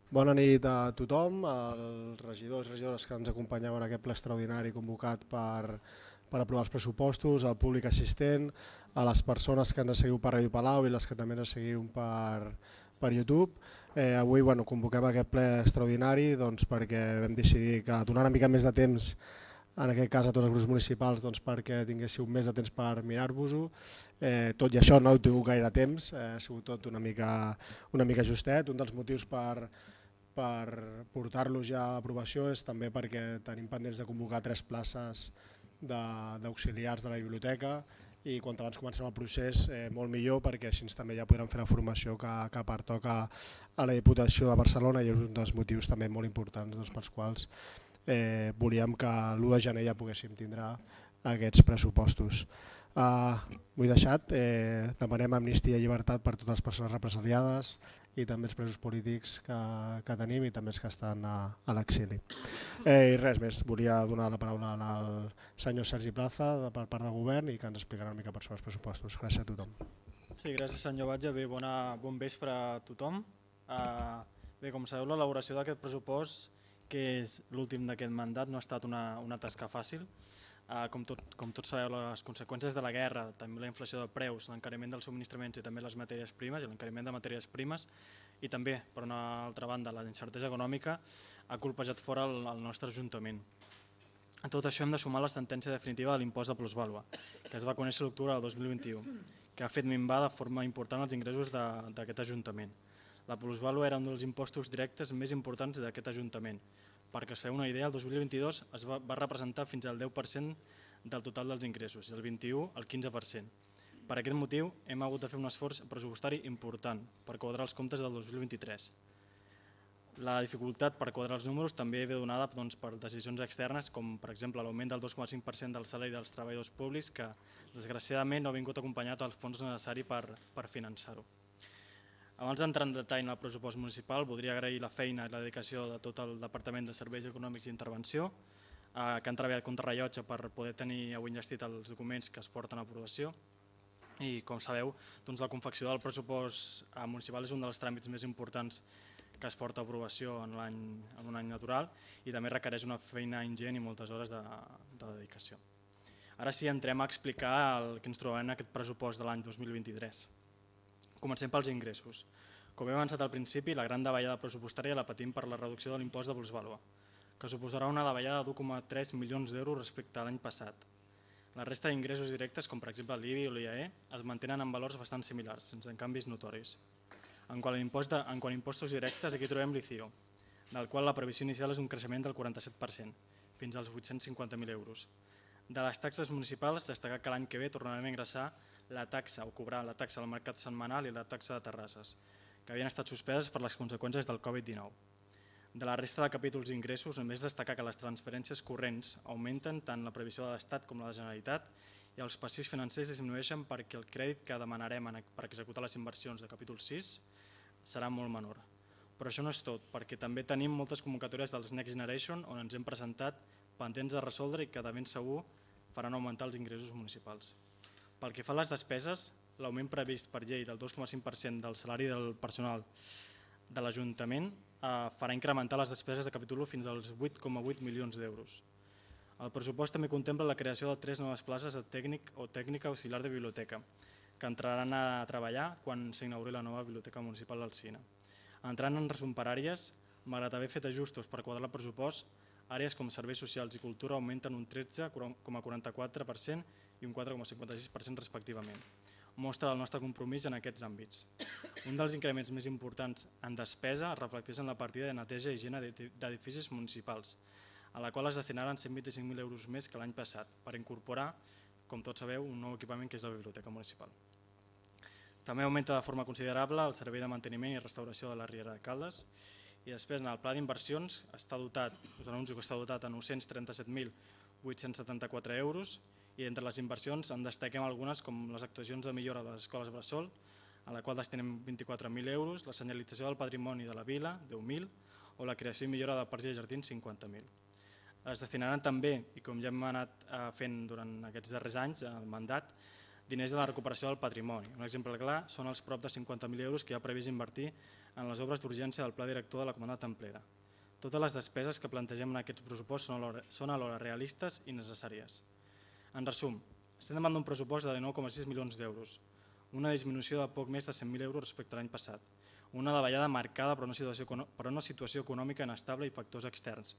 Bona nit a tothom, als regidors i regidores que ens acompanyaven en aquest ple extraordinari convocat per aprovar els pressupostos, al públic assistent, a les persones que ens seguiu per Ràdio Palau i les que també ens seguiu per YouTube. Avui convoquem aquest ple extraordinari perquè vam decidir que donar una mica més de temps en aquest cas a tots els grups municipals perquè tinguéssiu més de temps per mirar-vos-ho. Tot i això no heu tingut gaire temps, ha sigut tot una mica justet. Un dels motius per portar-los ja a aprovació és també perquè tenim pendents de convocar 3 places d'auxiliars de la biblioteca i quan abans comencem el procés molt millor, perquè així també ja podrem fer la formació que pertoca a la Diputació de Barcelona i és un dels motius també molt importants pels quals volíem que l'1 de gener ja poguéssim tindre aquests pressupostos. Vull deixat, demanem amnistia i llibertat per totes les persones represaliades i també els presos polítics que tenim i també els que estan a l'exili. I res més, volia donar la paraula al senyor Sergi Plaza per part del govern i que ens explicarà una mica per sobre els pressupostos. Gràcies a tothom. Sí, gràcies senyor Batge. Bé, bon vespre a tothom. Bé, com sabeu, l'elaboració d'aquest pressupost, que és l'últim d'aquest mandat, no ha estat una tasca fàcil. Com tots sabeu, les conseqüències de la guerra, també la inflació de preus, l'encariment dels subministraments i també les matèries primes, i l'encariment de matèries primes, i també, per una altra banda, la incertesa econòmica, ha colpejat fora el nostre Ajuntament. A tot això hem de sumar la sentència definitiva de l'impost de plusvàlua, que es va conèixer l'octubre del 2021, que ha fet minvar de forma important els ingressos d'aquest Ajuntament. La plusvàlua era un dels impostos directes més importants d'aquest Ajuntament. Perquè es feu una idea, el 2022 es va representar fins al 10% del total dels ingressos i el 21 el 15%. Per aquest motiu hem hagut de fer un esforç pressupostari important per quadrar els comptes del 2023. La dificultat per quadrar els números també ve donada per decisions externes, com per exemple l'augment del 2,5% del salari dels treballadors públics, que desgraciadament no ha vingut acompanyat dels fons necessaris per finançar-ho. Abans d'entrar en detall en el pressupost municipal, voldria agrair la feina i la dedicació de tot el Departament de Serveis Econòmics i Intervenció, que han treballat contrarrellotge per poder tenir avui enllestit els documents que es porten a aprovació. I com sabeu, la confecció del pressupost municipal és un dels tràmits més importants que es porta a aprovació en un any natural i també requereix una feina ingent i moltes hores de dedicació. Ara sí, entrem a explicar el que ens trobem en aquest pressupost de l'any 2023. Comencem pels ingressos. Com he avançat al principi, la gran davallada pressupostària la patim per la reducció de l'impost de plusvàlua, que suposarà una davallada d'1,3 milions d'euros respecte a l'any passat. La resta d'ingressos directes, com per exemple l'IBI o l'IAE, es mantenen en valors bastant similars, sense canvis notoris. En quant a impostos directes, aquí trobem l'ICIO, del qual la previsió inicial és un creixement del 47%, fins als 850.000 euros. De les taxes municipals, destacar que l'any que ve tornarem a ingressar la taxa o cobrar la taxa al mercat setmanal i la taxa de terrasses, que havien estat suspeses per les conseqüències del Covid-19. De la resta de capítols d'ingressos, només destacar que les transferències corrents augmenten tant la previsió de l'Estat com la de la Generalitat i els passius financers disminueixen perquè el crèdit que demanarem per executar les inversions de capítol 6 serà molt menor. Però això no és tot, perquè també tenim moltes convocatòries dels Next Generation on ens hem presentat pendents de resoldre i que de ben segur faran augmentar els ingressos municipals. Pel que fa a les despeses, l'augment previst per llei del 2,5% del salari del personal de l'Ajuntament farà incrementar les despeses de capítol 1 fins als 8,8 milions d'euros. El pressupost també contempla la creació de 3 noves places de tècnic o tècnica auxiliar de biblioteca, que entraran a treballar quan s'inauguri la nova biblioteca municipal d'Alsina. Entrant en resum per àrees, malgrat haver fet ajustos per quadrar el pressupost, àrees com serveis socials i cultura augmenten un 13,44% i un 4,56% respectivament. Mostra el nostre compromís en aquests àmbits. Un dels increments més importants en despesa es reflecteix en la partida de neteja i higiene d'edificis municipals, a la qual es destinaran 125.000 euros més que l'any passat per incorporar, com tots sabeu, un nou equipament que és la biblioteca municipal. També augmenta de forma considerable el servei de manteniment i restauració de la Riera de Caldes i després en el pla d'inversions està dotat, us anuncio que està dotat a 937.874 euros i entre les inversions en destaquem algunes com les actuacions de millora de les escoles bressol, a la qual destinem 24.000 euros, la senyalització del patrimoni de la vila, 10.000, o la creació i millora del parc i jardins, 50.000. Es destinaran també, i com ja hem anat fent durant aquests darrers anys, el mandat, diners a la recuperació del patrimoni. Un exemple clar són els prop de 50.000 euros que hi ha previst invertir en les obres d'urgència del Pla Director de la Comunitat Templera. Totes les despeses que plantegem en aquests pressupostos són alhora realistes i necessàries. En resum, estem davant d'un pressupost de 19,6 milions d'euros, una disminució de poc més de 100.000 euros respecte a l'any passat, una davallada marcada per una situació econòmica inestable i factors externs,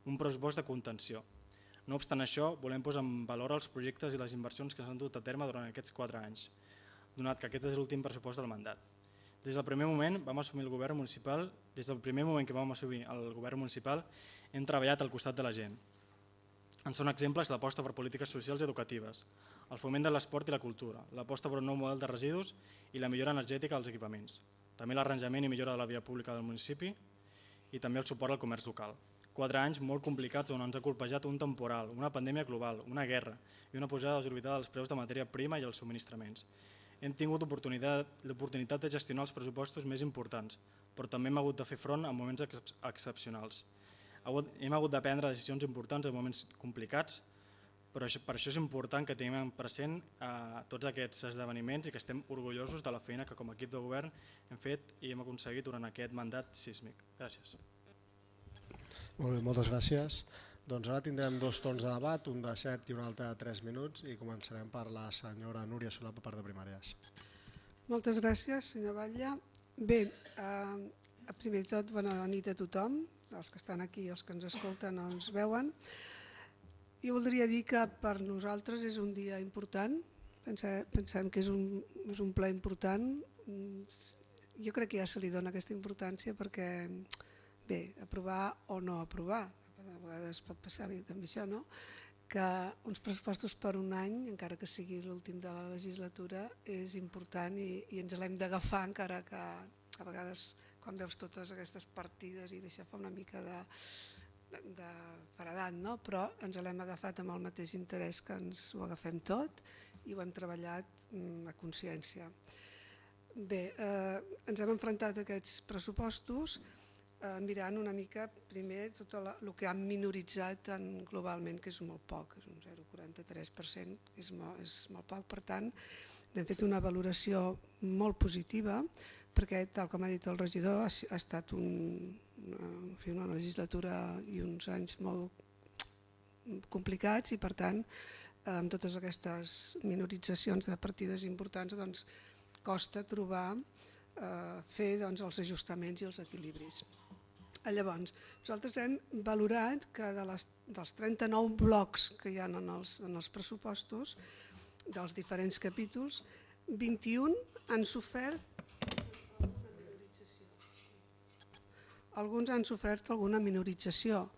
un pressupost de contenció. No obstant això, volem posar en valor els projectes i les inversions que s'han dut a terme durant aquests 4 anys, donat que aquest és l'últim pressupost del mandat. Des del primer moment que vam assumir el govern municipal, hem treballat al costat de la gent. En són exemples l'aposta per polítiques socials i educatives, el foment de l'esport i la cultura, l'aposta per un nou model de residus i la millora energètica dels equipaments, també l'arranjament i millora de la via pública del municipi i també el suport al comerç local. 4 anys molt complicats on ens ha colpejat un temporal, una pandèmia global, una guerra i una pujada desorbitada dels preus de matèria prima i els subministraments. Hem tingut l'oportunitat de gestionar els pressupostos més importants, però també hem hagut de fer front a moments excepcionals. Hem hagut de prendre decisions importants en moments complicats, però per això és important que tinguem present tots aquests esdeveniments i que estem orgullosos de la feina que com a equip de govern hem fet i hem aconseguit durant aquest mandat sísmic. Gràcies. Molt bé, moltes gràcies. Doncs ara tindrem 2 torns de debat, un de 7 i un altre de 3 minuts, i començarem per la senyora Núria Solà per part de primàries. Moltes gràcies, senyor Batlle. Bé, primer de tot, bona nit a tothom, els que estan aquí i els que ens escolten o ens veuen. Jo voldria dir que per nosaltres és un dia important, pensem que és un ple important. Jo crec que ja se li dona aquesta importància perquè, bé, aprovar o no aprovar, a vegades pot passar també això, no? Que uns pressupostos per un any, encara que sigui l'últim de la legislatura, és important i ens l'hem d'agafar, encara que a vegades quan veus totes aquestes partides i deixa fa una mica de paredat, no? Però ens l'hem agafat amb el mateix interès que ens ho agafem tot i ho hem treballat a consciència. Bé, ens hem enfrontat a aquests pressupostos mirant una mica primer tot el que han minoritzat globalment, que és molt poc, és un 0,43%, és molt poc. Per tant, n'hem fet una valoració molt positiva perquè, tal com ha dit el regidor, ha estat una legislatura i uns anys molt complicats i, per tant, amb totes aquestes minoritzacions de partides importants, costa trobar, fer els ajustaments i els equilibris. Llavors, nosaltres hem valorat que dels 39 blocs que hi ha en els pressupostos, dels diferents capítols, 21 han sofert alguns han sofert alguna minorització.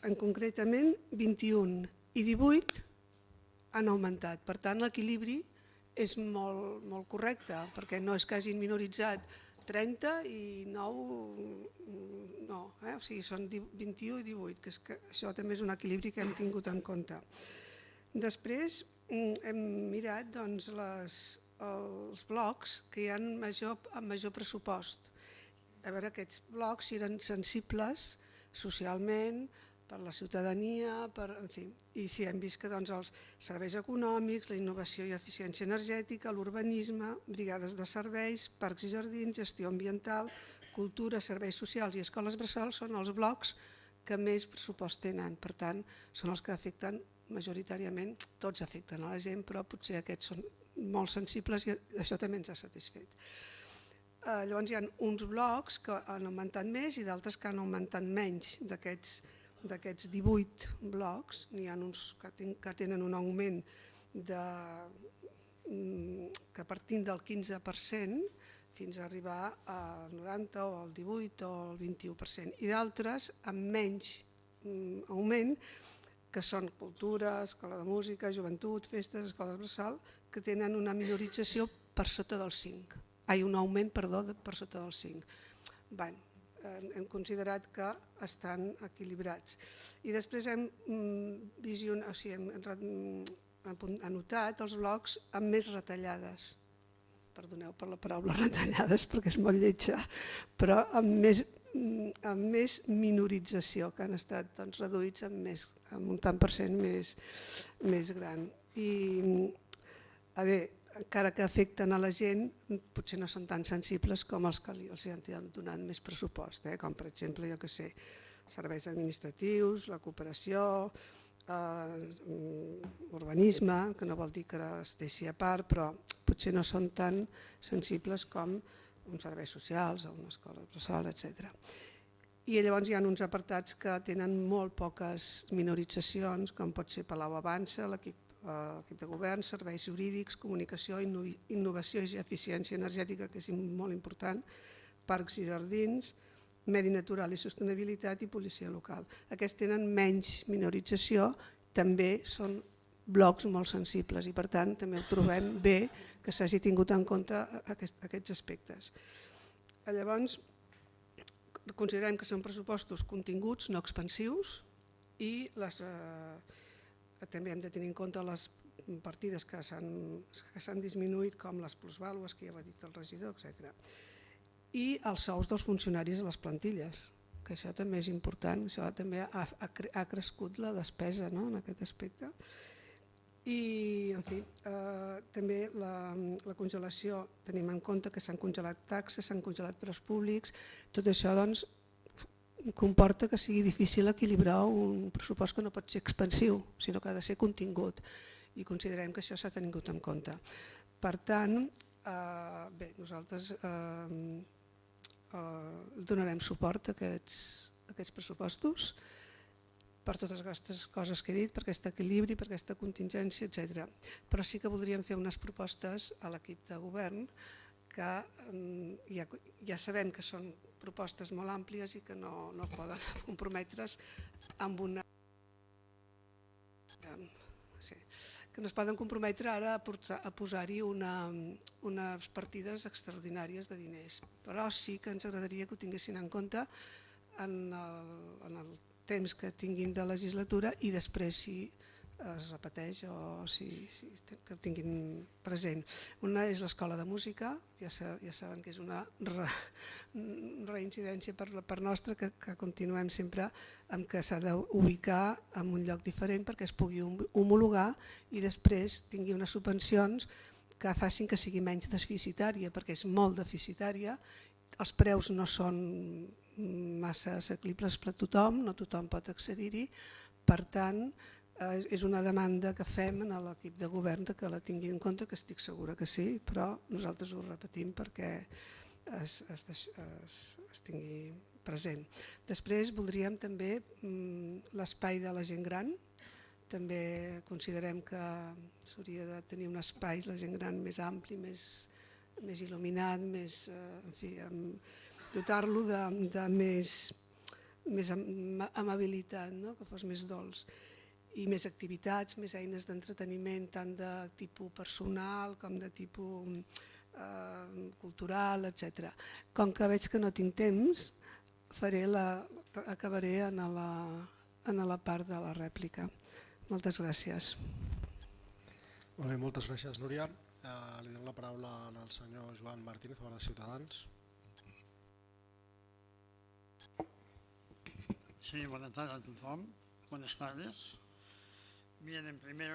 En concretament 21 i 18 han augmentat. Per tant, l'equilibri és molt correcte, perquè no és que hagin minoritzat 30 i 9, no, o sigui, són 21 i 18, que això també és un equilibri que hem tingut en compte. Després hem mirat els blocs que hi ha amb major pressupost. A veure, aquests blocs eren sensibles socialment, per la ciutadania, en fi. I sí, hem vist que els serveis econòmics, la innovació i eficiència energètica, l'urbanisme, brigades de serveis, parcs i jardins, gestió ambiental, cultura, serveis socials i escoles bressol són els blocs que més pressupost tenen. Per tant, són els que afecten majoritàriament, tots afecten a la gent, però potser aquests són molt sensibles i això també ens ha satisfet. Llavors hi ha uns blocs que han augmentat més i d'altres que han augmentat menys. D'aquests 18 blocs n'hi ha uns que tenen un augment que partint del 15% fins a arribar al 90 o al 18 o al 21%, i d'altres amb menys augment, que són cultura, escola de música, joventut, festes, escoles bressol, que tenen una minorització per sota del 5%. Un augment, perdó, per sota del 5%. Hem considerat que estan equilibrats. I després hem anotat els blocs amb més retallades. Perdoneu per la paraula retallades perquè és molt lletja, però amb més minorització, que han estat reduïts amb un tant per cent més gran. I, a veure, encara que afecten a la gent, potser no són tan sensibles com els que els han donat més pressupost, com per exemple, jo què sé, serveis administratius, la cooperació, urbanisme, que no vol dir que es deixi a part, però potser no són tan sensibles com uns serveis socials o una escola bressol, etc. I llavors hi ha uns apartats que tenen molt poques minoritzacions, com pot ser Palau Avança, l'equip de govern, serveis jurídics, comunicació, innovació i eficiència energètica, que és molt important, parcs i jardins, medi natural i sostenibilitat i policia local. Aquests tenen menys minorització, també són blocs molt sensibles i per tant també ho trobem bé que s'hagi tingut en compte aquests aspectes. Llavors, considerem que són pressupostos continguts, no expansius, i també hem de tenir en compte les partides que s'han disminuït, com les plusvàlues, que ja ho ha dit el regidor, etc. I els sous dels funcionaris a les plantilles, que això també és important, això també ha crescut la despesa en aquest aspecte. I, en fi, també la congelació, tenim en compte que s'han congelat taxes, s'han congelat preus públics, tot això comporta que sigui difícil equilibrar un pressupost que no pot ser expansiu, sinó que ha de ser contingut, i considerem que això s'ha tingut en compte. Per tant, bé, nosaltres donarem suport a aquests pressupostos per totes aquestes coses que he dit, per aquest equilibri, per aquesta contingència, etc. Però sí que voldríem fer unes propostes a l'equip de govern que ja sabem que són propostes molt àmplies i que no poden comprometre's amb una... que no es poden comprometre ara a posar-hi unes partides extraordinàries de diners. Però sí que ens agradaria que ho tinguessin en compte en el temps que tinguin de legislatura i després si es repeteix o que ho tinguin present. Una és l'escola de música, ja saben que és una reincidència per nostra, que continuem sempre amb que s'ha d'ubicar en un lloc diferent perquè es pugui homologar i després tingui unes subvencions que facin que sigui menys deficitària, perquè és molt deficitària, els preus no són massa assequibles per a tothom, no tothom pot accedir-hi, per tant, és una demanda que fem a l'equip de govern que la tingui en compte, que estic segura que sí, però nosaltres ho repetim perquè es tingui present. Després voldríem també l'espai de la gent gran. També considerem que s'hauria de tenir un espai la gent gran més ampli, més il·luminat, dotar-lo de més amabilitat, que fos més dolç, i més activitats, més eines d'entreteniment, tant de tipus personal com de tipus cultural, etc. Com que veig que no tinc temps, acabaré en la part de la rèplica. Moltes gràcies. Molt bé, moltes gràcies, Núria. Li dono la paraula al senyor Joan Martínez, de Ciutadans. Sí, buenas tardes a todos. Buenas tardes. Bien, en primer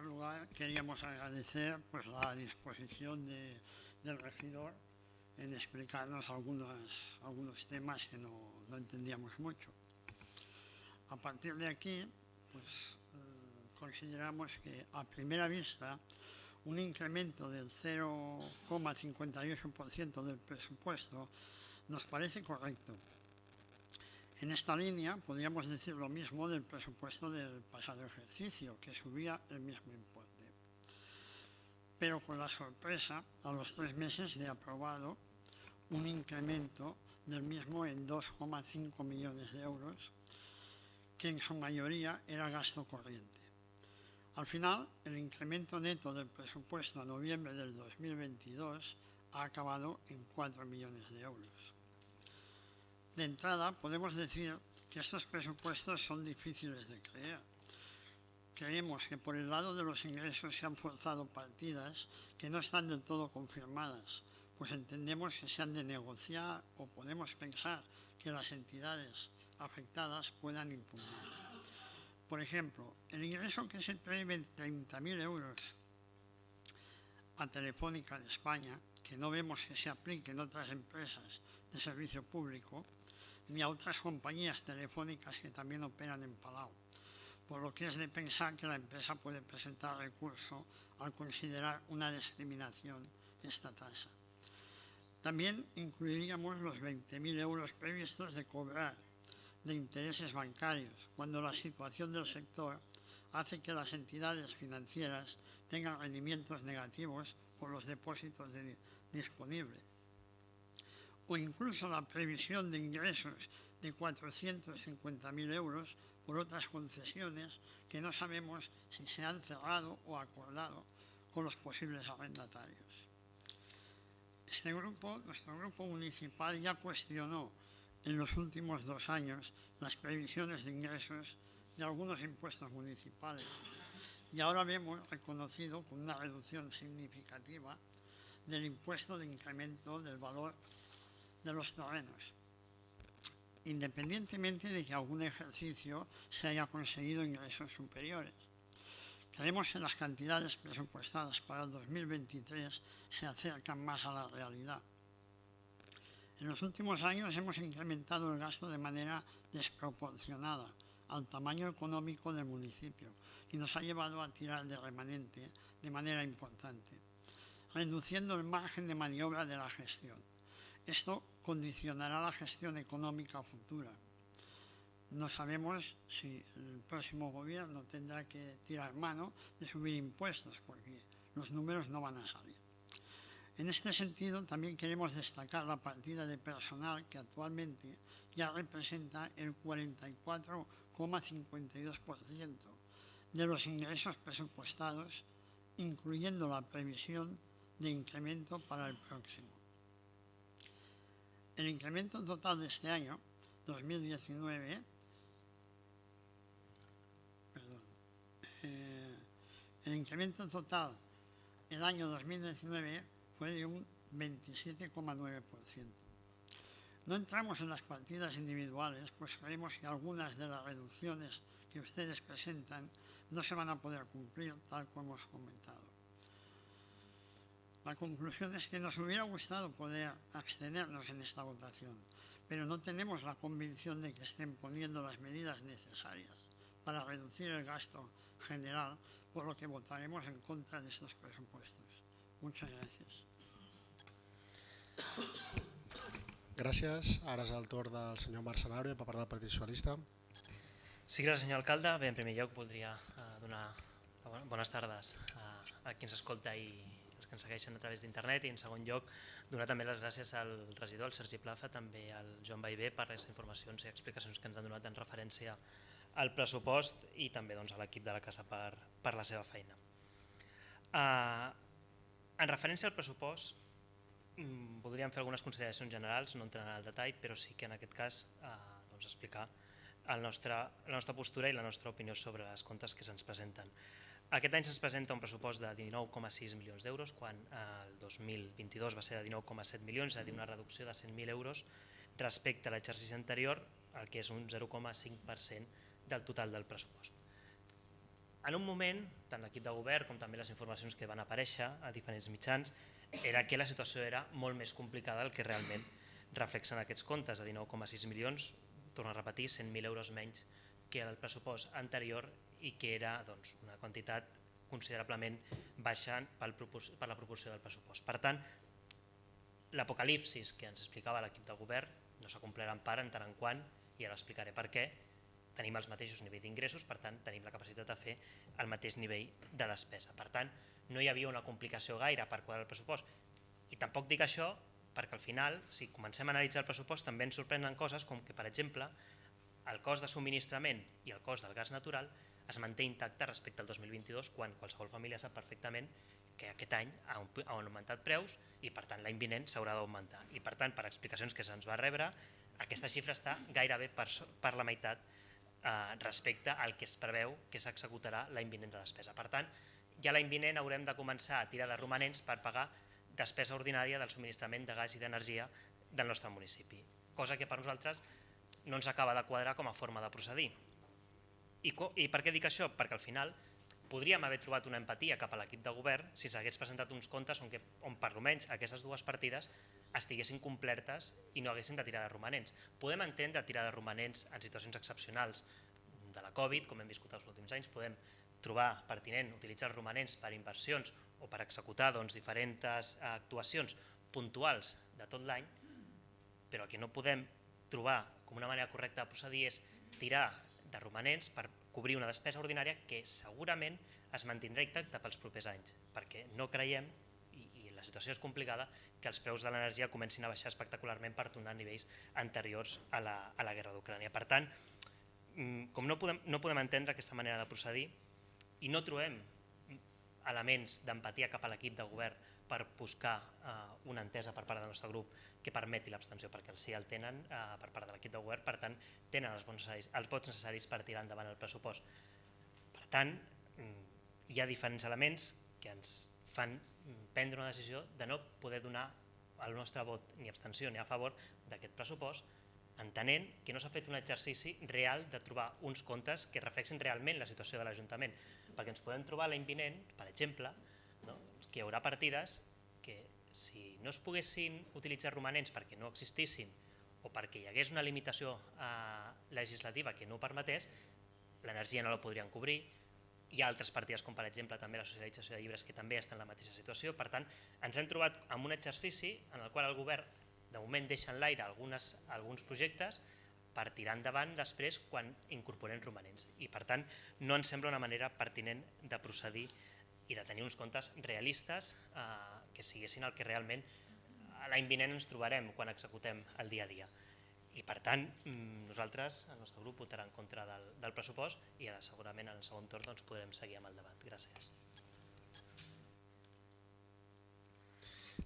lugar queríamos agradecer la disposición del regidor en explicarnos algunos temas que no entendíamos mucho. A partir de aquí, consideramos que a primera vista un incremento del 0,58% del presupuesto nos parece correcto. En esta línea podríamos decir lo mismo del presupuesto del pasado ejercicio, que subía el mismo importe. Pero con la sorpresa, a los 3 meses de aprobado, un incremento del mismo en 2,5 millones de euros, que en su mayoría era gasto corriente. Al final, el incremento neto del presupuesto a noviembre del 2022 ha acabado en 4 millones de euros. De entrada, podemos decir que estos presupuestos son difíciles de creer. Creemos que por el lado de los ingresos se han forzado partidas que no están del todo confirmadas, pues entendemos que se han de negociar o podemos pensar que las entidades afectadas puedan impugnar. Por ejemplo, el ingreso que se prevé 30.000 euros a Telefónica de España, que no vemos que se aplique en otras empresas de servicio público, ni a otras compañías telefónicas que también operan en Palau, por lo que es de pensar que la empresa puede presentar recurso al considerar una discriminación esta tasa. También incluiríamos los 20.000 euros previstos de cobrar de intereses bancarios, cuando la situación del sector hace que las entidades financieras tengan rendimientos negativos por los depósitos disponibles. O incluso la previsión de ingresos de 450.000 euros por otras concesiones que no sabemos si se han cerrado o acordado con los posibles arrendatarios. Nuestro grupo municipal ya cuestionó en los últimos 2 años las previsiones de ingresos de algunos impuestos municipales y ahora vemos reconocido con una reducción significativa del impuesto de incremento del valor de los terrenos, independientemente de que algún ejercicio se haya conseguido ingresos superiores. Creemos que las cantidades presupuestadas para el 2023 se acercan más a la realidad. En los últimos años hemos incrementado el gasto de manera desproporcionada al tamaño económico del municipio y nos ha llevado a tirar de remanente de manera importante, reduciendo el margen de maniobra de la gestión. Esto condicionará la gestión económica futura. No sabemos si el próximo gobierno tendrá que tirar mano de subir impuestos, porque los números no van a salir. En este sentido, también queremos destacar la partida de personal que actualmente ya representa el 44,52% de los ingresos presupuestados, incluyendo la previsión de incremento para el próximo. El incremento total de este año, 2019, el incremento total el año 2019 fue de un 27,9%. No entramos en las partidas individuales, pues creemos que algunas de las reducciones que ustedes presentan no se van a poder cumplir tal como hemos comentado. La conclusión es que nos hubiera gustado poder abstenernos en esta votación, pero no tenemos la convicción de que estén poniendo las medidas necesarias para reducir el gasto general, por lo que votaremos en contra de estos presupuestos. Muchas gracias. Gràcies. Ara és el torn del senyor Marc Sanabria per part del Partit Socialista. Sí, gràcies, senyor alcalde. Bé, en primer lloc voldria donar bones tardes a qui ens escolta i els que ens segueixen a través d'internet, i en segon lloc donar també les gràcies al regidor, el Sergi Plaza, també al Joan Ballbé per les informacions i explicacions que ens han donat en referència al pressupost i també doncs, a l'equip de la casa per la seva feina. En referència al pressupost, voldríem fer algunes consideracions generals, no entrant en el detall, però sí que en aquest cas explicar la nostra postura i la nostra opinió sobre els comptes que se'ns presenten. Aquest any se'ns presenta un pressupost de 19,6 milions d'euros, quan el 2022 va ser de 19,7 milions, és a dir, una reducció de 100.000 euros respecte a l'exercici anterior, el que és un 0,5% del total del pressupost. En un moment, tant l'equip de govern com també les informacions que van aparèixer a diferents mitjans, era que la situació era molt més complicada del que realment reflexen aquests comptes. A 19,6 milions, torno a repetir, 100.000 euros menys que el pressupost anterior i que era una quantitat considerablement baixa per la proporció del pressupost. Per tant, l'apocalipsis que ens explicava l'equip de govern no s'ha complert en part, en tant en quant, i ara explicaré per què, tenim els mateixos nivells d'ingressos, per tant tenim la capacitat de fer el mateix nivell de despesa. Per tant, no hi havia una complicació gaire per quadrar el pressupost. I tampoc dic això perquè al final, si comencem a analitzar el pressupost, també ens sorprenen coses com que, per exemple, el cost de subministrament i el cost del gas natural es manté intacte respecte al 2022, quan qualsevol família sap perfectament que aquest any han augmentat preus i per tant l'any vinent s'haurà d'augmentar. I per tant, per explicacions que se'ns va rebre, aquesta xifra està gairebé per la meitat respecte al que es preveu que s'executarà l'any vinent de despesa. Per tant, ja l'any vinent haurem de començar a tirar de romanents per pagar despesa ordinària del subministrament de gas i d'energia del nostre municipi, cosa que per nosaltres no ens acaba de quadrar com a forma de procedir. I per què dic això? Perquè al final podríem haver trobat una empatia cap a l'equip de govern si s'hagués presentat uns comptes on per almenys aquestes dues partides estiguessin complertes i no haguessin de tirar de romanents. Podem entendre tirar de romanents en situacions excepcionals de la Covid, com hem viscut els últims anys, podem trobar pertinent utilitzar els romanents per inversions o per executar diferents actuacions puntuals de tot l'any, però el que no podem trobar com una manera correcta de procedir és tirar de romanents per cobrir una despesa ordinària que segurament es mantindrà intacta pels propers anys, perquè no creiem, i la situació és complicada, que els preus de l'energia comencin a baixar espectacularment per tornar a nivells anteriors a la guerra d'Ucrània. Per tant, com no podem entendre aquesta manera de procedir i no trobem elements d'empatia cap a l'equip de govern per buscar una entesa per part del nostre grup que permeti l'abstenció, perquè el sí el tenen per part de l'equip de govern, per tant tenen els vots necessaris per tirar endavant el pressupost. Per tant, hi ha diferents elements que ens fan prendre una decisió de no poder donar el nostre vot ni abstenció ni a favor d'aquest pressupost, entenent que no s'ha fet un exercici real de trobar uns comptes que reflexin realment la situació de l'Ajuntament, perquè ens podem trobar l'any vinent, per exemple, que hi haurà partides que si no es poguessin utilitzar romanents perquè no existissin o perquè hi hagués una limitació legislativa que no ho permetés, l'energia no la podrien cobrir. Hi ha altres partides, com per exemple també la socialització de llibres, que també estan en la mateixa situació. Per tant, ens hem trobat amb un exercici en el qual el govern de moment deixa en l'aire alguns projectes per tirar endavant després quan incorporem romanents. I per tant, no ens sembla una manera pertinent de procedir i de tenir uns comptes realistes que siguessin el que realment l'any vinent ens trobarem quan executem el dia a dia. I per tant, nosaltres, el nostre grup, votarà en contra del pressupost i segurament en el segon torn podrem seguir amb el debat. Gràcies.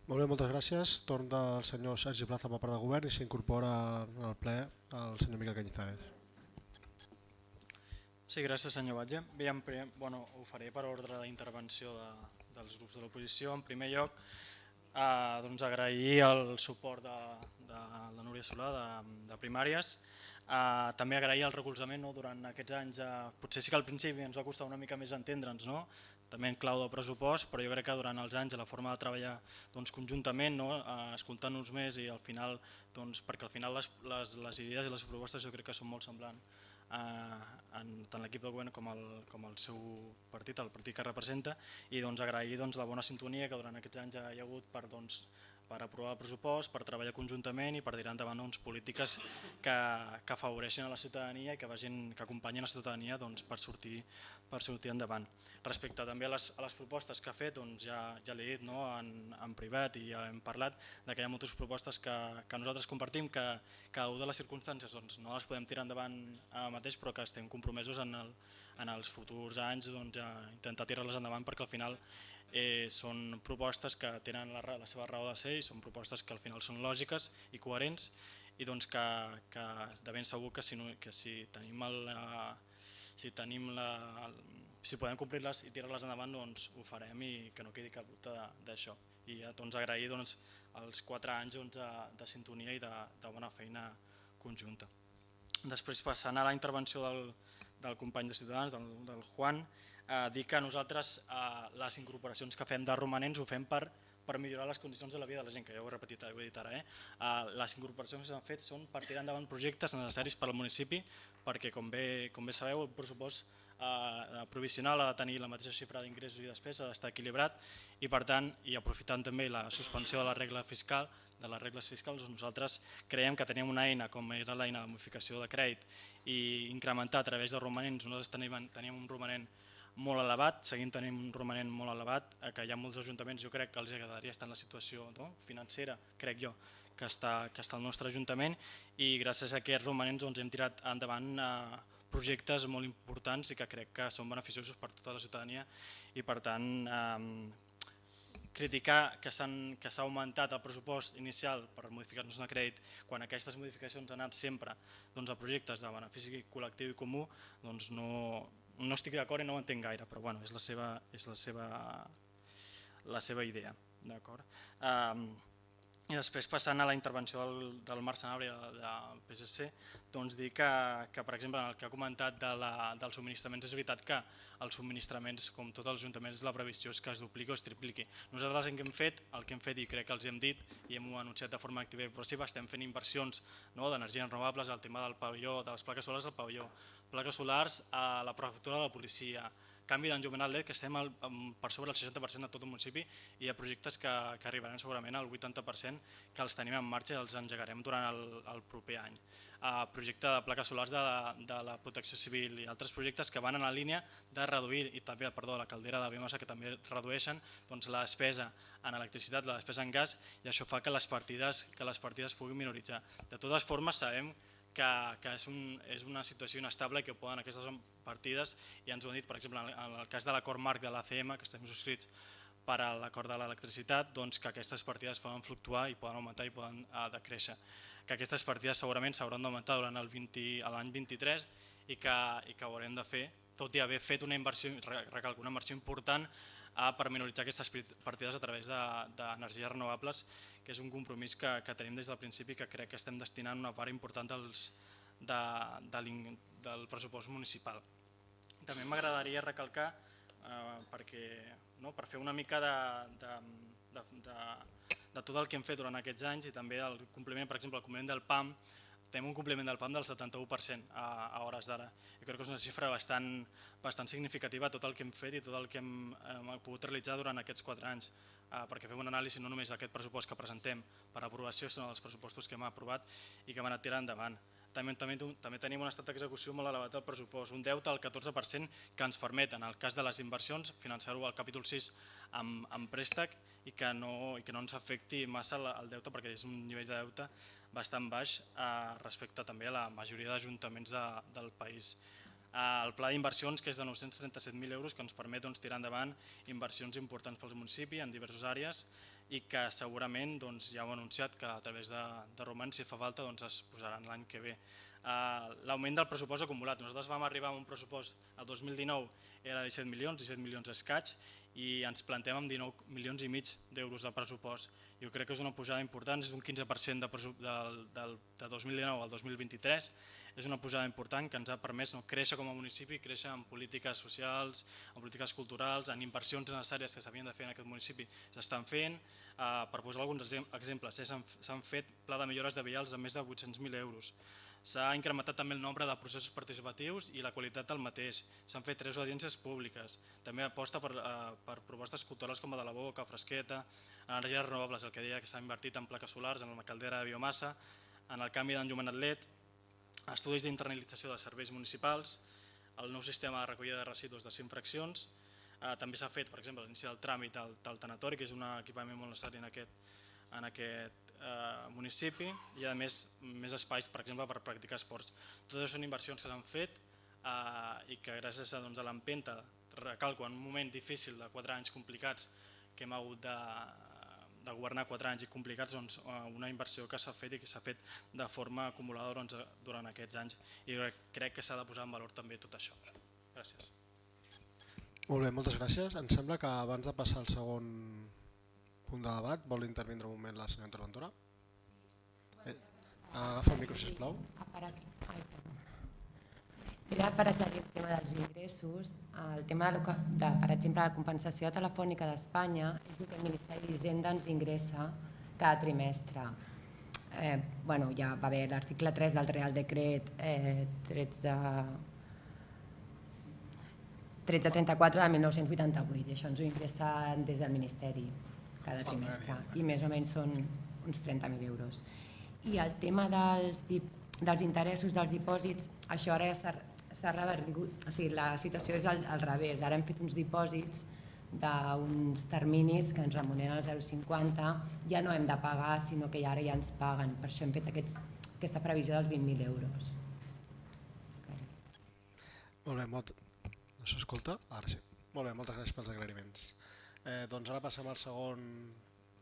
Molt bé, moltes gràcies. Torn del senyor Sergi Plaza per part del govern i s'incorpora al ple el senyor Miquel Cañizares. Sí, gràcies, senyor Batlle. Bé, ho faré per ordre d'intervenció dels grups de l'oposició. En primer lloc, agrair el suport de la Núria Solà de Primàries. També agrair el recolzament durant aquests anys. Potser sí que al principi ens va costar una mica més entendre'ns, també en clau de pressupost, però jo crec que durant els anys la forma de treballar conjuntament, escoltant-nos més i al final, perquè al final les idees i les propostes jo crec que són molt semblants tant l'equip del govern com el seu partit, el partit que representa, i agrair la bona sintonia que durant aquests anys hi ha hagut per aprovar el pressupost, per treballar conjuntament i per tirar endavant polítiques que afavoreixin a la ciutadania i que acompanyin la ciutadania per sortir endavant. Respecte també a les propostes que ha fet, ja l'he dit en privat i ja hem parlat que hi ha moltes propostes que nosaltres compartim, que a de les circumstàncies no les podem tirar endavant ara mateix, però que estem compromesos en els futurs anys a intentar tirar-les endavant, perquè al final són propostes que tenen la seva raó de ser i són propostes que al final són lògiques i coherents i que de ben segur que si podem complir-les i tirar-les endavant ho farem i que no quedi cap dubte d'això. I agrair els 4 anys de sintonia i de bona feina conjunta. Després, passant a la intervenció del company de Ciutadans, del Juan, dir que nosaltres les incorporacions que fem de romanents ho fem per millorar les condicions de la vida de la gent, que ja ho he repetit, ho he dit ara. Les incorporacions que s'han fet són per tirar endavant projectes necessaris per al municipi, perquè com bé sabeu el pressupost provisional ha de tenir la mateixa xifra d'ingressos i despeses, ha d'estar equilibrat i per tant, i aprofitant també la suspensió de les regles fiscals, nosaltres creiem que tenim una eina com era l'eina de modificació de crèdit i incrementar a través de romanents. Nosaltres teníem un romanent molt elevat, seguim tenint un romanent molt elevat, que hi ha molts ajuntaments, jo crec que els agradaria estar en la situació financera, crec jo, que està el nostre ajuntament, i gràcies a aquests romanents hem tirat endavant projectes molt importants i que crec que són beneficiosos per tota la ciutadania i per tant criticar que s'ha augmentat el pressupost inicial per modificar-nos de crèdit quan aquestes modificacions han anat sempre a projectes de benefici col·lectiu i comú, no estic d'acord i no ho entenc gaire, però és la seva idea. I després, passant a la intervenció del Marc Sanabria del PSC, doncs dir que, per exemple, en el que ha comentat dels subministraments, és veritat que els subministraments, com tots els ajuntaments, la previsió és que es dupliqui o es tripliqui. Nosaltres el que hem fet, i crec que els hem dit, i hem anunciat de forma activa i progressiva, estem fent inversions d'energies renovables, el tema del pavelló, de les plaques solars al pavelló, plaques solars a la prefectura de la policia, canvi d'enllumenat LED, que estem per sobre del 60% a tot el municipi, i hi ha projectes que arribaran segurament al 80%, que els tenim en marxa i els engegarem durant el proper any. Projecte de plaques solars de la protecció civil i altres projectes que van en la línia de reduir, i també, la caldera de biomassa, que també redueixen la despesa en electricitat, la despesa en gas, i això fa que les partides puguin minoritzar. De totes formes, sabem que és una situació inestable i que poden aquestes partides, i ens ho han dit, per exemple, en el cas de l'acord marc de l'ACM, que estem subscrits per a l'acord de l'electricitat, que aquestes partides poden fluctuar i poden augmentar i poden decréixer. Que aquestes partides segurament s'hauran d'augmentar durant l'any 23 i que ho haurem de fer, tot i haver fet una inversió important per minoritzar aquestes partides a través d'energies renovables, que és un compromís que tenim des del principi, que crec que estem destinant una part important del pressupost municipal. També m'agradaria recalcar, per fer una mica de tot el que hem fet durant aquests anys, i també el compliment, per exemple, el compliment del PAM, tenim un compliment del PAM del 71% a hores d'ara. Jo crec que és una xifra bastant significativa tot el que hem fet i tot el que hem pogut realitzar durant aquests 4 anys, perquè fem una anàlisi no només d'aquest pressupost que presentem per aprovació, sinó dels pressupostos que hem aprovat i que hem anat tirant endavant. També tenim un estat d'execució molt elevat del pressupost, un deute al 14% que ens permet, en el cas de les inversions, finançar-ho al capítol 6 amb préstec i que no ens afecti massa el deute, perquè és un nivell de deute bastant baix respecte també a la majoria d'ajuntaments del país. El pla d'inversions, que és de 937.000 euros, que ens permet tirar endavant inversions importants pel municipi en diverses àrees i que segurament, ja ho he anunciat, que a través de romanç, si fa falta, es posaran l'any que ve. L'augment del pressupost acumulat. Nosaltres vam arribar a un pressupost, el 2019 era de 17 milions escaig, i ens plantem amb 19 milions i mig d'euros de pressupost. Jo crec que és una pujada important, és un 15% de 2019 al 2023, és una pujada important que ens ha permès créixer com a municipi, créixer en polítiques socials, en polítiques culturals, en inversions necessàries que s'havien de fer en aquest municipi, s'estan fent. Per posar alguns exemples, s'han fet pla de millores de vials de més de 800.000 euros. S'ha incrementat també el nombre de processos participatius i la qualitat del mateix. S'han fet 3 audiències públiques. També aposta per propostes culturals com la de la Boca, Fresqueta, energies renovables, el que deia que s'ha invertit en plaques solars, en la caldera de biomassa, en el canvi d'enllumenat LED, estudis d'internalització de serveis municipals, el nou sistema de recollida de residus de 5 fraccions. També s'ha fet, per exemple, l'inici del tràmit del tanatori, que és un equipament molt necessari en aquest municipi, i a més espais, per exemple, per practicar esports. Totes són inversions que s'han fet i que gràcies a l'empenta, recalco, en un moment difícil de 4 anys complicats, que hem hagut de governar 4 anys i complicats, una inversió que s'ha fet i que s'ha fet de forma acumulada durant aquests anys, i crec que s'ha de posar en valor també tot això. Gràcies. Molt bé, moltes gràcies. Em sembla que abans de passar al segon punt de debat vol intervindre un moment la senyora interventora. Agafa el micro, sisplau. Era per aclarir el tema dels ingressos. El tema, per exemple, la compensació telefònica d'Espanya és el que el Ministeri d'Hisenda ens ingressa cada trimestre. Ja va haver l'article 3 del Real Decret 1334 de 1988, i això ens ho ingressen des del Ministeri cada trimestre, i més o menys són uns 30.000 euros. I el tema dels interessos dels dipòsits, això ara s'ha revertit, o sigui, la situació és al revés. Ara hem fet uns dipòsits d'uns terminis que ens remuneren al 0,50, ja no hem de pagar, sinó que ara ja ens paguen. Per això hem fet aquesta previsió dels 20.000 euros. Molt bé, no s'escolta? Ara sí. Molt bé, moltes gràcies pels aclariments. Doncs ara passem al segon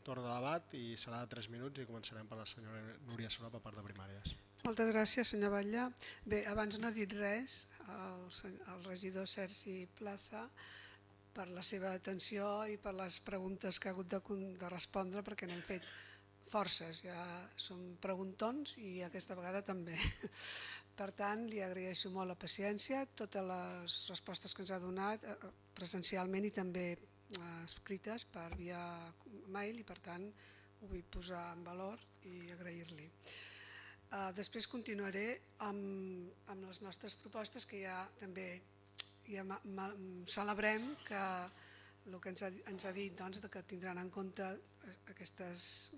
torn de debat i serà de 3 minuts i començarem per la senyora Núria Solà per part de primàries. Moltes gràcies, senyor Batlle. Bé, abans no ha dit res el regidor Sergi Plaza per la seva atenció i per les preguntes que ha hagut de respondre, perquè n'hem fet forces, ja som preguntons i aquesta vegada també. Per tant, li agraeixo molt la paciència, totes les respostes que ens ha donat presencialment i també escrites per via mail, i per tant ho vull posar en valor i agrair-li. Després continuaré amb les nostres propostes, que ja també celebrem que el que ens ha dit que tindran en compte aquestes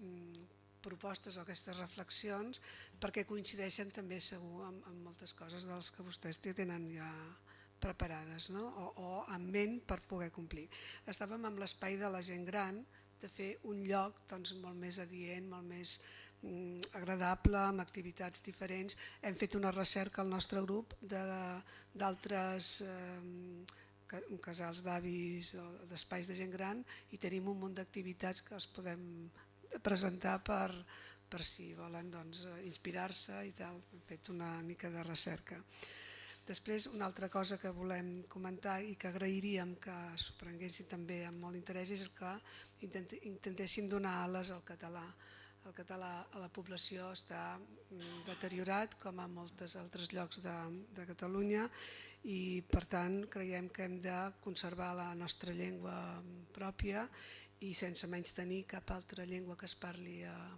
propostes o aquestes reflexions, perquè coincideixen també segur amb moltes coses de les que vostès tenen ja preparades o en ment per poder complir. Estàvem amb l'espai de la gent gran, de fer un lloc molt més adient, molt més agradable, amb activitats diferents. Hem fet una recerca al nostre grup d'altres casals d'avis o d'espais de gent gran i tenim un munt d'activitats que els podem presentar per si volen inspirar-se i tal. Hem fet una mica de recerca. Després, una altra cosa que volem comentar i que agrairíem que s'ho prenguessin també amb molt interès és que intentéssim donar ales al català. El català a la població està deteriorat, com a molts altres llocs de Catalunya, i per tant creiem que hem de conservar la nostra llengua pròpia i sense menystenir cap altra llengua que es parli a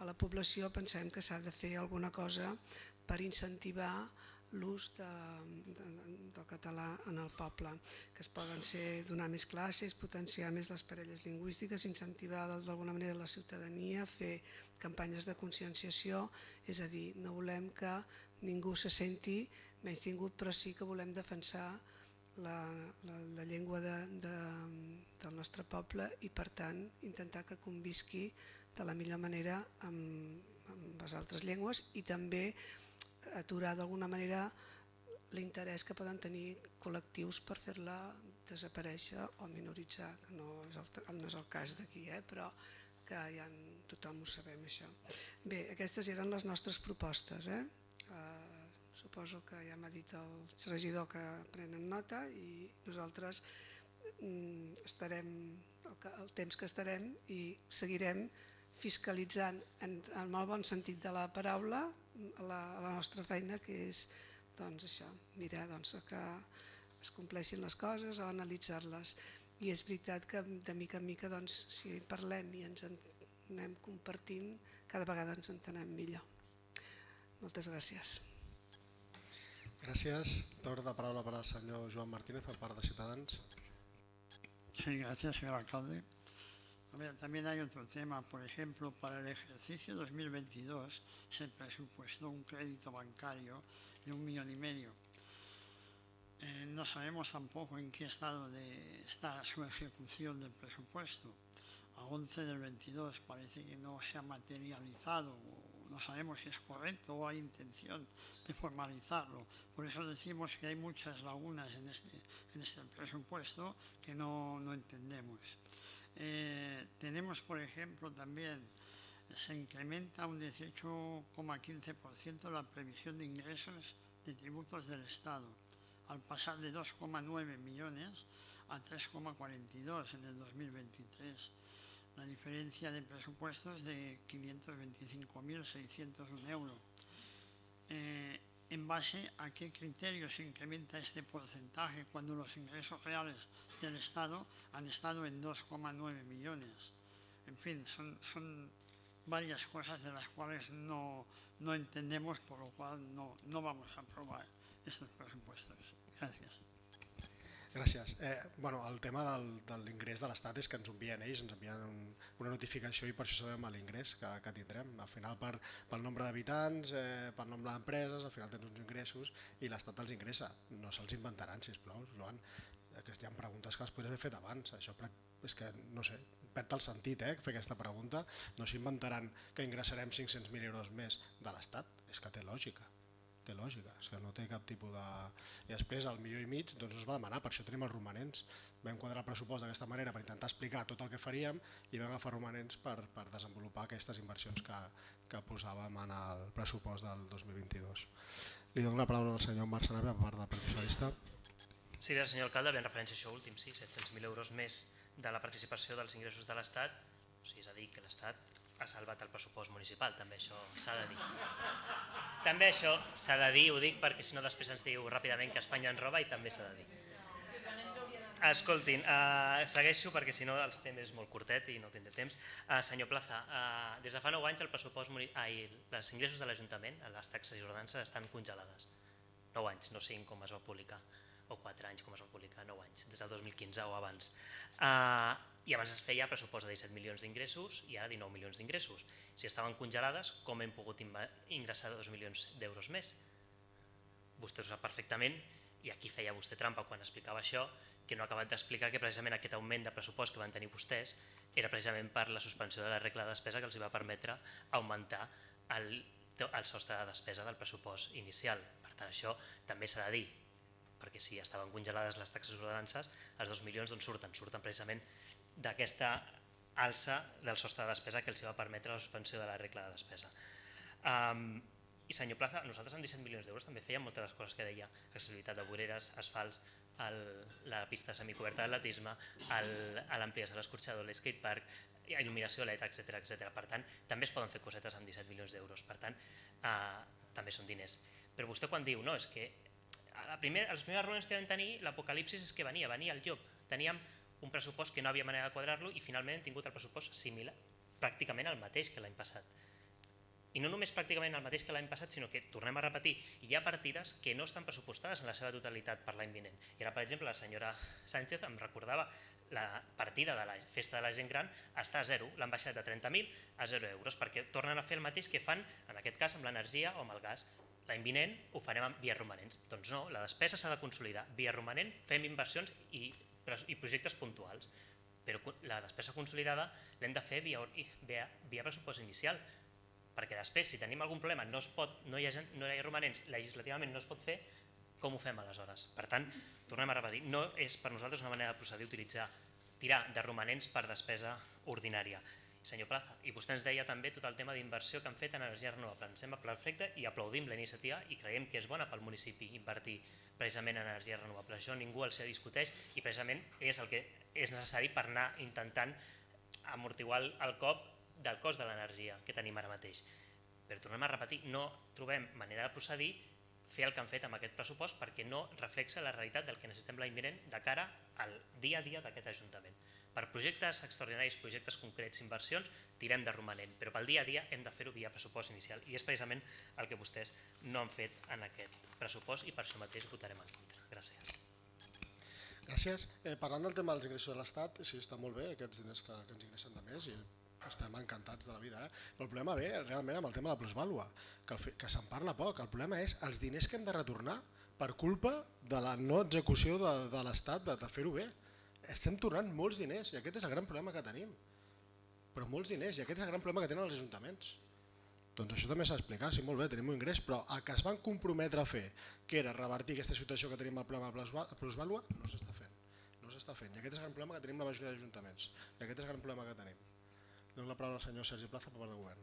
la població. Pensem que s'ha de fer alguna cosa per incentivar l'ús del català en el poble, que es poden donar més classes, potenciar més les parelles lingüístiques, incentivar d'alguna manera la ciutadania, fer campanyes de conscienciació, és a dir, no volem que ningú se senti menystingut, però sí que volem defensar la llengua del nostre poble i per tant intentar que convisqui de la millor manera amb les altres llengües i també aturar d'alguna manera l'interès que poden tenir col·lectius per fer-la desaparèixer o minoritzar, que no és el cas d'aquí, però que ja tothom ho sabem això. Bé, aquestes eren les nostres propostes. Suposo que ja m'ha dit el regidor que prenen nota i nosaltres estarem el temps que estarem i seguirem fiscalitzant en el molt bon sentit de la paraula la nostra feina, que és mirar que es compleixin les coses o analitzar-les. I és veritat que de mica en mica si parlem i ens anem compartint, cada vegada ens entenem millor. Moltes gràcies. Gràcies. Torn de paraula per al senyor Joan Martínez, per part de Ciutadans. Sí, gracias, señor alcalde. También hay otro tema, por ejemplo, para el ejercicio 2022 se presupuestó un crédito bancario de 1,5 millones. No sabemos tampoco en qué estado está su ejecución del presupuesto. A 11 del 22 parece que no se ha materializado, no sabemos si es correcto o hay intención de formalizarlo. Por eso decimos que hay muchas lagunas en este presupuesto que no entendemos. Tenemos, por ejemplo, también se incrementa un 18,15% la previsión de ingresos de tributos del Estado, al pasar de 2,9 millones a 3,42 en el 2023. La diferencia de presupuestos de 525.601 euros. ¿En base a qué criterio se incrementa este porcentaje cuando los ingresos reales del Estado han estado en 2,9 millones? En fin, son varias cosas de las cuales no entendemos, por lo cual no vamos a aprobar estos presupuestos. Gracias. Gràcies. El tema de l'ingrés de l'Estat és que ens envien ells, ens envien una notificació i per això sabem l'ingrés que tindrem. Al final, pel nombre d'habitants, pel nombre d'empreses, al final tens uns ingressos i l'Estat els ingressa. No se'ls inventaran, sisplau, Joan. Hi ha preguntes que les podries haver fet abans. Això és que, no sé, perd el sentit fer aquesta pregunta. No s'inventaran que ingressarem 500.000 euros més de l'Estat. És que té lògica. Té lògica, és que no té cap tipus de... I després, al 1,5 milions, doncs no es va demanar, per això tenim els romanents. Vam quadrar el pressupost d'aquesta manera per intentar explicar tot el que faríem i vam agafar romanents per desenvolupar aquestes inversions que posàvem en el pressupost del 2022. Li dono la paraula al senyor Marc Sanabria per part del Partit Socialista. Sí, gràcies, senyor alcalde. En referència a això últim, sí, 700.000 euros més de la participació dels ingressos de l'Estat. O sigui, és a dir, que l'Estat ha salvat el pressupost municipal, també això s'ha de dir. També això s'ha de dir, ho dic perquè si no després ens diu ràpidament que Espanya ens roba i també s'ha de dir. Escoltin, segueixo perquè si no el temps és molt curtet i no tindré temps. Senyor Plaza, des de fa 9 anys els ingressos de l'Ajuntament, les taxes i ordenances estan congelades. 9 anys, no 5 com es va publicar, o 4 anys com es va publicar, 9 anys, des del 2015 o abans. I abans es feia pressupost de 17 milions d'ingressos i ara 19 milions d'ingressos. Si estaven congelades, com hem pogut ingressar 2 milions d'euros més? Vostè ho sap perfectament, i aquí feia vostè trampa quan explicava això, que no ha acabat d'explicar que precisament aquest augment de pressupost que van tenir vostès era precisament per la suspensió de la regla de despesa que els va permetre augmentar el sostre de despesa del pressupost inicial. Per tant, això també s'ha de dir, perquè si estaven congelades les taxes i ordenances, els 2 milions d'on surten? Surten precisament d'aquesta alça del sostre de despesa que els va permetre la suspensió de la regla de despesa. I senyor Plaza, nosaltres amb 17 milions d'euros també fèiem moltes de les coses que deia, accessibilitat de voreres, asfalts, la pista semicoberta d'atletisme, l'ampliació de l'escorxador, l'escatepark, il·luminació LED, etc. Per tant, també es poden fer cosetes amb 17 milions d'euros, per tant, també són diners. Però vostè quan diu, no, és que les primeres reunions que vam tenir, l'apocalipsis és que venia el llop. Teníem un pressupost que no havia manera de quadrar-lo i finalment hem tingut el pressupost similar, pràcticament el mateix que l'any passat. I no només pràcticament el mateix que l'any passat, sinó que, tornem a repetir, hi ha partides que no estan pressupostades en la seva totalitat per l'any vinent. I ara, per exemple, la senyora Sánchez em recordava la partida de la festa de la gent gran està a 0, l'han baixat de 30.000 a 0 euros, perquè tornen a fer el mateix que fan, en aquest cas, amb l'energia o amb el gas. L'any vinent ho farem amb vies romanents. Doncs no, la despesa s'ha de consolidar. Via romanent fem inversions i projectes puntuals, però la despesa consolidada l'hem de fer via pressupost inicial, perquè després, si tenim algun problema, no hi ha romanents, legislativament no es pot fer, com ho fem aleshores? Per tant, tornem a repetir, no és per nosaltres una manera de procedir tirar de romanents per despesa ordinària. Senyor Plaza, i vostè ens deia també tot el tema d'inversió que han fet en energies renovables. Ens sembla perfecte i aplaudim la iniciativa i creiem que és bona pel municipi invertir precisament en energies renovables. Això ningú els discuteix i precisament és el que és necessari per anar intentant amortiguar el cop del cost de l'energia que tenim ara mateix. Però tornem a repetir, no trobem manera de procedir fer el que han fet amb aquest pressupost perquè no reflexa la realitat del que necessitem l'any vinent de cara al dia a dia d'aquest Ajuntament. Per projectes extraordinaris, projectes concrets, inversions, tirem de romanent, però pel dia a dia hem de fer-ho via pressupost inicial i és precisament el que vostès no han fet en aquest pressupost i per això mateix votarem en contra. Gràcies. Gràcies. Parlant del tema dels ingressos de l'Estat, sí, està molt bé aquests diners que ens ingressen de més i estem encantats de la vida, però el problema ve realment amb el tema de la plusvàlua, que se'n parla poc. El problema és els diners que hem de retornar per culpa de la no execució de l'Estat de fer-ho bé. Estem tornant molts diners i aquest és el gran problema que tenim, però molts diners, i aquest és el gran problema que tenen els ajuntaments. Doncs això també s'ha d'explicar, sí, molt bé, tenim un ingrés, però el que es van comprometre a fer, que era revertir aquesta situació que tenim al problema de plusvàlua, no s'està fent. No s'està fent, i aquest és el gran problema que tenim la majoria d'ajuntaments, i aquest és el gran problema que tenim. Dono la paraula al senyor Sergi Plaza per part del govern.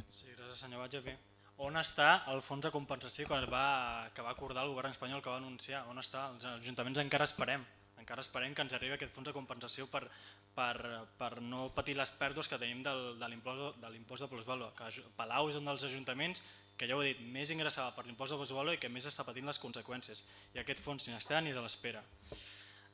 Sí, gràcies senyor Batlle. Bé, on està el fons de compensació que va acordar el govern espanyol, que va anunciar? On està? Els ajuntaments encara esperem que ens arribi aquest fons de compensació per no patir les pèrdues que tenim de l'impost de plusvàlua. Palau és un dels ajuntaments que ja ho he dit, més ingressava per l'impost de plusvàlua i que més està patint les conseqüències. I aquest fons ni està ni de l'espera.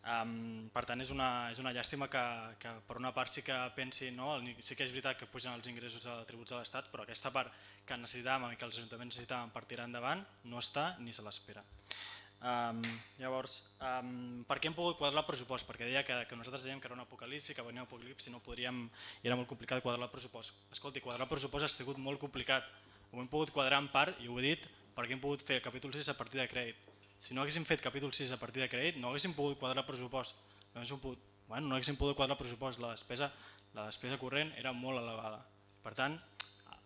Per tant, és una llàstima que per una part sí que pensi, sí que és veritat que pugen els ingressos de tributs de l'Estat, però aquesta part que necessitàvem i que els ajuntaments necessitaven per tirar endavant no està ni se l'espera. Llavors, per què hem pogut quadrar el pressupost? Perquè deia que nosaltres dèiem que era un apocalipsi, que venia un apocalipsi, no podríem, i era molt complicat quadrar el pressupost. Escolti, quadrar el pressupost ha sigut molt complicat. Ho hem pogut quadrar en part, i ho he dit, perquè hem pogut fer el capítol 6 a partir de crèdit. Si no haguéssim fet capítol 6 a partir de crèdit, no haguéssim pogut quadrar el pressupost. No haguéssim pogut quadrar el pressupost. La despesa corrent era molt elevada. Per tant,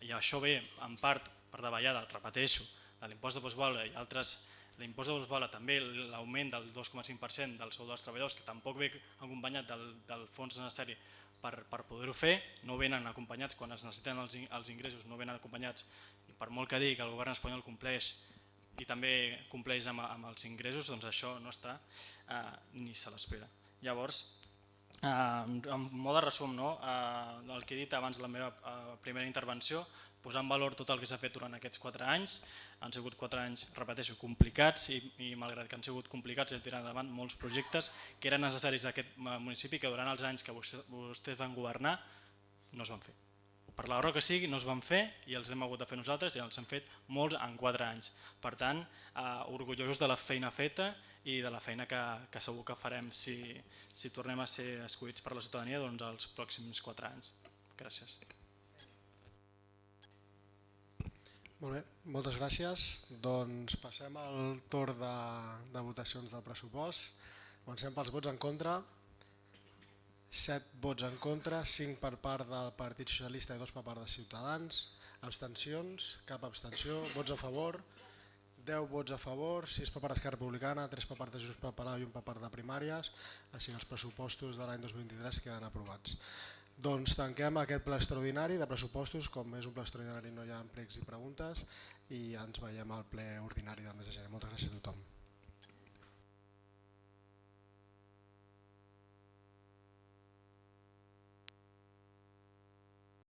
i això ve en part per davallada, repeteixo, de l'impost de plusvàlua i altres, l'impost de plusvàlua també l'augment del 2,5% del sou dels treballadors, que tampoc ve acompanyat del fons necessari per poder-ho fer, no venen acompanyats quan es necessiten els ingressos, no venen acompanyats, i per molt que digui que el govern espanyol compleix i també compleix amb els ingressos, doncs això no està ni se l'espera. Llavors, En mode de resum, no? El que he dit abans de la meva primera intervenció, posar en valor tot el que s'ha fet durant aquests 4 anys. Han sigut 4 anys, repeteixo, complicats i malgrat que han sigut complicats hem tirat endavant molts projectes que eren necessaris d'aquest municipi que durant els anys que vostès van governar no es van fer. Per la raó que sigui, no es van fer i els hem hagut de fer nosaltres i els hem fet molts en 4 anys. Per tant, orgullosos de la feina feta i de la feina que segur que farem si tornem a ser escollits per la ciutadania els pròxims 4 anys. Gràcies. Molt bé, moltes gràcies. Doncs passem al torn de votacions del pressupost. Comencem pels vots en contra. 7 vots en contra, 5 per part del Partit Socialista i 2 per part de Ciutadans. Abstencions, cap abstenció. Vots a favor, 10 vots a favor, 6 per part d'Esquerra Republicana, 3 per part de Junts per Palau i 1 per part de Primàries. Així els pressupostos de l'any 2023 queden aprovats. Doncs tanquem aquest ple extraordinari de pressupostos. Com és un ple extraordinari no hi ha pregs i preguntes i ens veiem al ple ordinari.